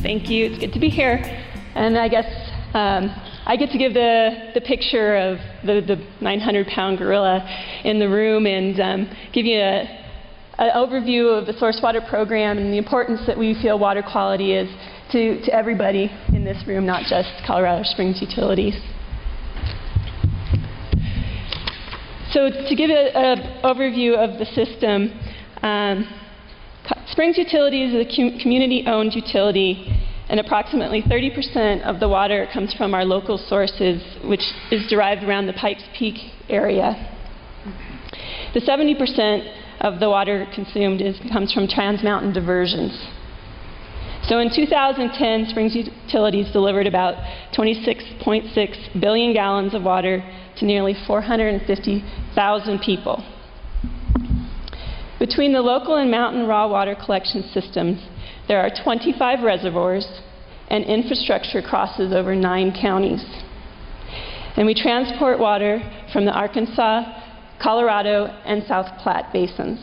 Thank you. It's good to be here. And I guess I get to give the picture of the 900-pound gorilla in the room and give you an overview of the source water program and the importance that we feel water quality is to everybody in this room, not just Colorado Springs Utilities. So to give an overview of the system, Springs Utilities is a community-owned utility, and approximately 30% of the water comes from our local sources, which is derived around the Pikes Peak area. The 70% of the water consumed comes from trans-mountain diversions. So in 2010, Springs Utilities delivered about 26.6 billion gallons of water to nearly 450,000 people. Between the local and mountain raw water collection systems, there are 25 reservoirs, and infrastructure crosses over 9 counties. And we transport water from the Arkansas, Colorado, and South Platte basins.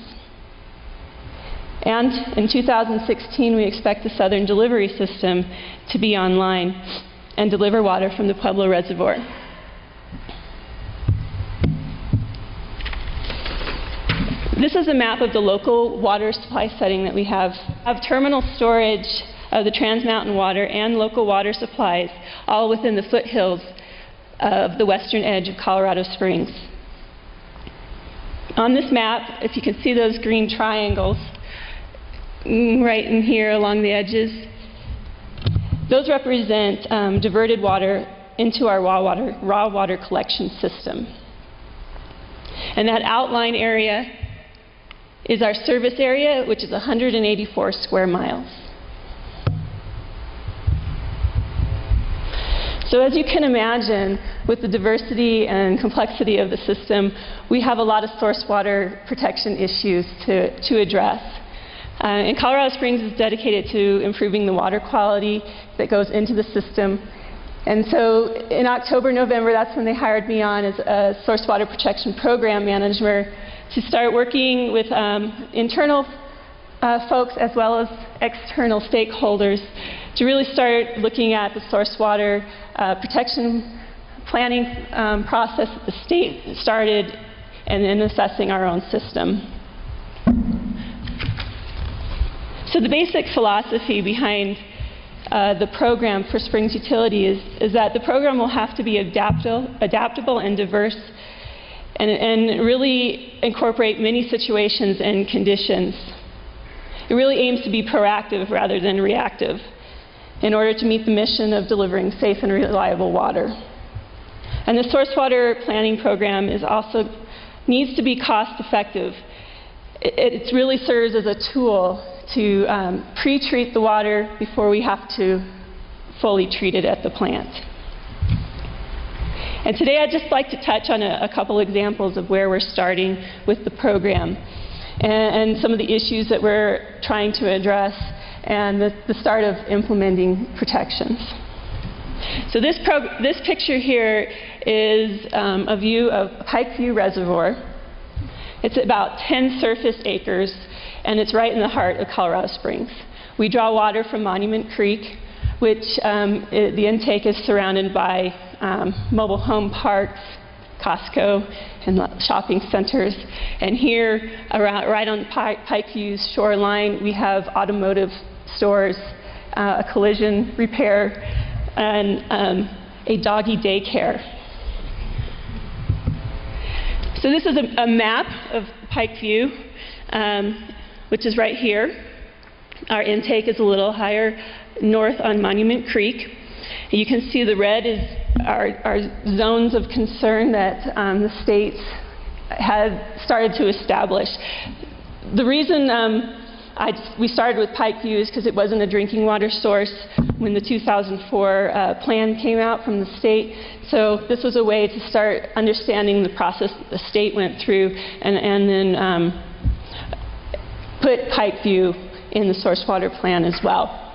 And in 2016, we expect the Southern Delivery System to be online and deliver water from the Pueblo Reservoir. This is a map of the local water supply setting that we have. We have terminal storage of the Trans-Mountain water and local water supplies, all within the foothills of the western edge of Colorado Springs. On this map, if you can see those green triangles right in here along the edges, those represent diverted water into our raw water collection system. And that outline area is our service area, which is 184 square miles. So as you can imagine, with the diversity and complexity of the system, we have a lot of source water protection issues to address. And Colorado Springs is dedicated to improving the water quality that goes into the system. And so in October, November, that's when they hired me on as a source water protection program manager to start working with internal folks as well as external stakeholders to really start looking at the source water protection planning process that the state started and then assessing our own system. So the basic philosophy behind the program for Springs Utility is that the program will have to be adaptable and diverse and really incorporate many situations and conditions. It really aims to be proactive rather than reactive in order to meet the mission of delivering safe and reliable water. And the source water planning program needs to be cost effective. It really serves as a tool to pre-treat the water before we have to fully treat it at the plant. And today I'd just like to touch on a couple examples of where we're starting with the program and some of the issues that we're trying to address and the start of implementing protections. So this picture here is a view of Pikeview Reservoir. It's about 10 surface acres, and it's right in the heart of Colorado Springs. We draw water from Monument Creek, which the intake is surrounded by mobile home parks, Costco, and shopping centers. And here, right on Pikeview's shoreline, we have automotive stores, a collision repair, and a doggy daycare. So this is a map of Pikeview, which is right here. Our intake is a little higher north on Monument Creek. You can see the red is our zones of concern that the state had started to establish. The reason we started with Pikeview is because it wasn't a drinking water source when the 2004 plan came out from the state. So this was a way to start understanding the process that the state went through and then put Pikeview in the source water plan as well.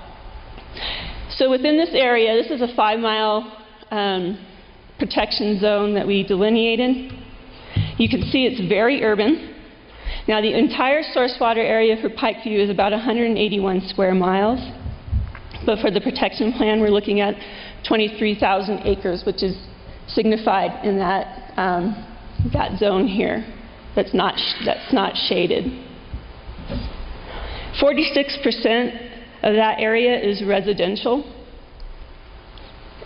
So within this area, this is a 5-mile protection zone that we delineated. You can see it's very urban. Now the entire source water area for Pikeview is about 181 square miles. But for the protection plan, we're looking at 23,000 acres, which is signified in that, that zone here that's not shaded. 46% of that area is residential.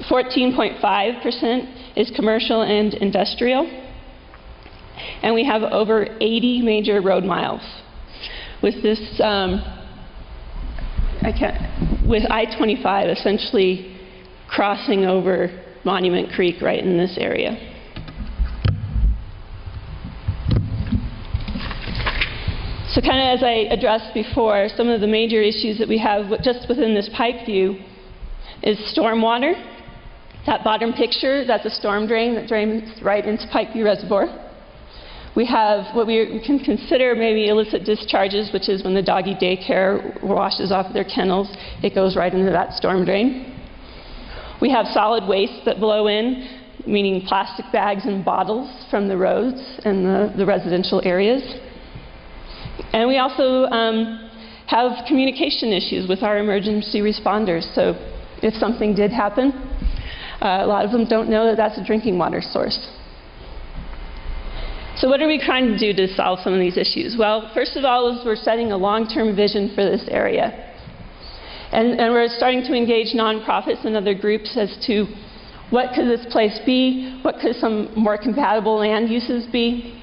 14.5% is commercial and industrial. And we have over 80 major road miles. With this, with I-25 essentially crossing over Monument Creek right in this area. So kind of as I addressed before, some of the major issues that we have just within this pike view is stormwater. That bottom picture, that's a storm drain that drains right into Pike View Reservoir. We have what we can consider maybe illicit discharges, which is when the doggy daycare washes off their kennels, it goes right into that storm drain. We have solid waste that blow in, meaning plastic bags and bottles from the roads and the residential areas. And we also have communication issues with our emergency responders. So if something did happen, a lot of them don't know that that's a drinking water source. So what are we trying to do to solve some of these issues? Well, first of all, is we're setting a long-term vision for this area. And we're starting to engage nonprofits and other groups as to what could this place be, what could some more compatible land uses be.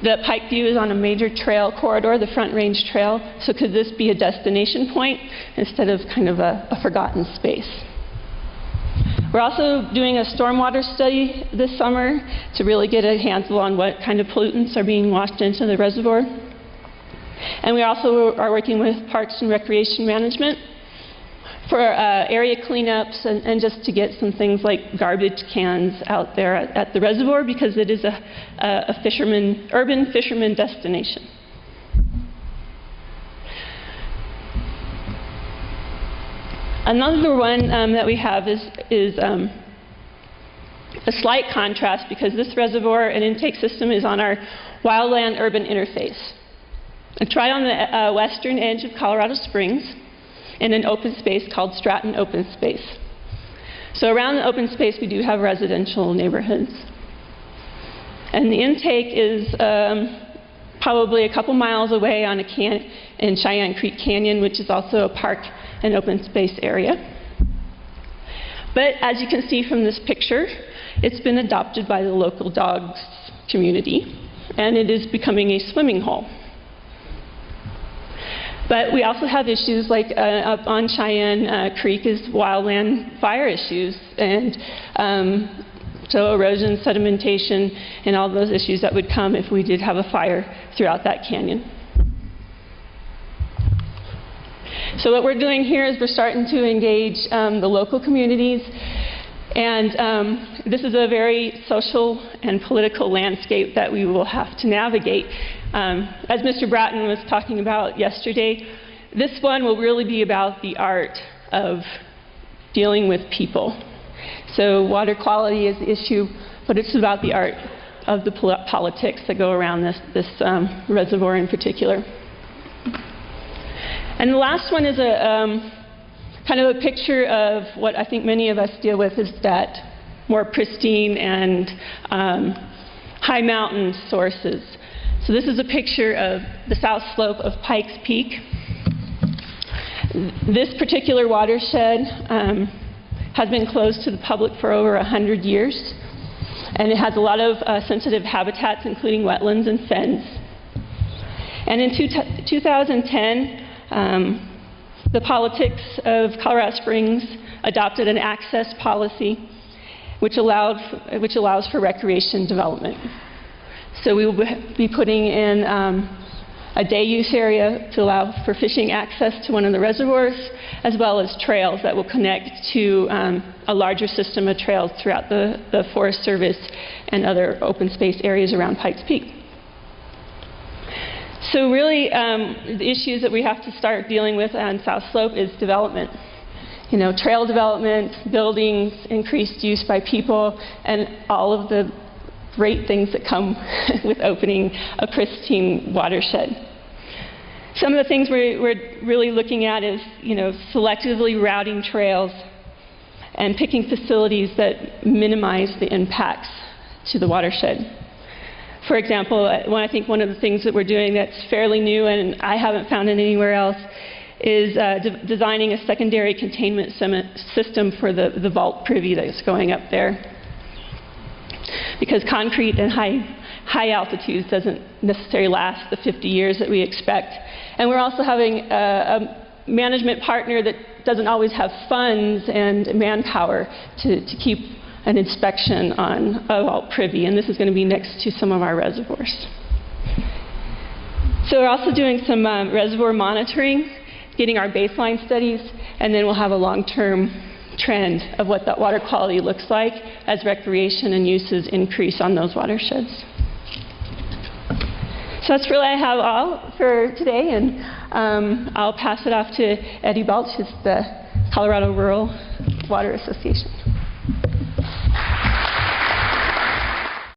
The Pike View is on a major trail corridor, the Front Range Trail, so could this be a destination point instead of kind of a forgotten space? We're also doing a stormwater study this summer to really get a handle on what kind of pollutants are being washed into the reservoir. And we also are working with Parks and Recreation Management for area cleanups and just to get some things like garbage cans out there at the reservoir, because it is a urban fisherman destination. Another one that we have is a slight contrast, because this reservoir and intake system is on our wildland-urban interface. It's right on the western edge of Colorado Springs in an open space called Stratton Open Space. So around the open space we do have residential neighborhoods. And the intake is probably a couple miles away on in Cheyenne Creek Canyon, which is also a park and open space area. But as you can see from this picture, it's been adopted by the local dogs community, and it is becoming a swimming hole. But we also have issues like up on Cheyenne Creek is wildland fire issues, and so erosion, sedimentation, and all those issues that would come if we did have a fire throughout that canyon. So what we're doing here is we're starting to engage the local communities, and this is a very social and political landscape that we will have to navigate. As Mr. Bratton was talking about yesterday, this one will really be about the art of dealing with people. So water quality is the issue, but it's about the art of the politics that go around this reservoir in particular. And the last one is kind of a picture of what I think many of us deal with, is that more pristine and high mountain sources. So this is a picture of the south slope of Pikes Peak. This particular watershed has been closed to the public for over 100 years, and it has a lot of sensitive habitats, including wetlands and fens. And in 2010, the politics of Colorado Springs adopted an access policy which allows for recreation development. So we will be putting in a day use area to allow for fishing access to one of the reservoirs, as well as trails that will connect to a larger system of trails throughout the Forest Service and other open space areas around Pikes Peak. So really, the issues that we have to start dealing with on South Slope is development. You know, trail development, buildings, increased use by people, and all of the great things that come with opening a pristine watershed. Some of the things we're really looking at is, selectively routing trails and picking facilities that minimize the impacts to the watershed. For example, I think one of the things that we're doing that's fairly new and I haven't found it anywhere else is designing a secondary containment system for the vault privy that's going up there. Because concrete in high altitudes doesn't necessarily last the 50 years that we expect. And we're also having a management partner that doesn't always have funds and manpower to keep an inspection on a vault privy, and this is going to be next to some of our reservoirs. So we're also doing some reservoir monitoring, getting our baseline studies, and then we'll have a long-term trend of what that water quality looks like as recreation and uses increase on those watersheds. So that's really I have all for today, and I'll pass it off to Eddie Balch, who's the Colorado Rural Water Association.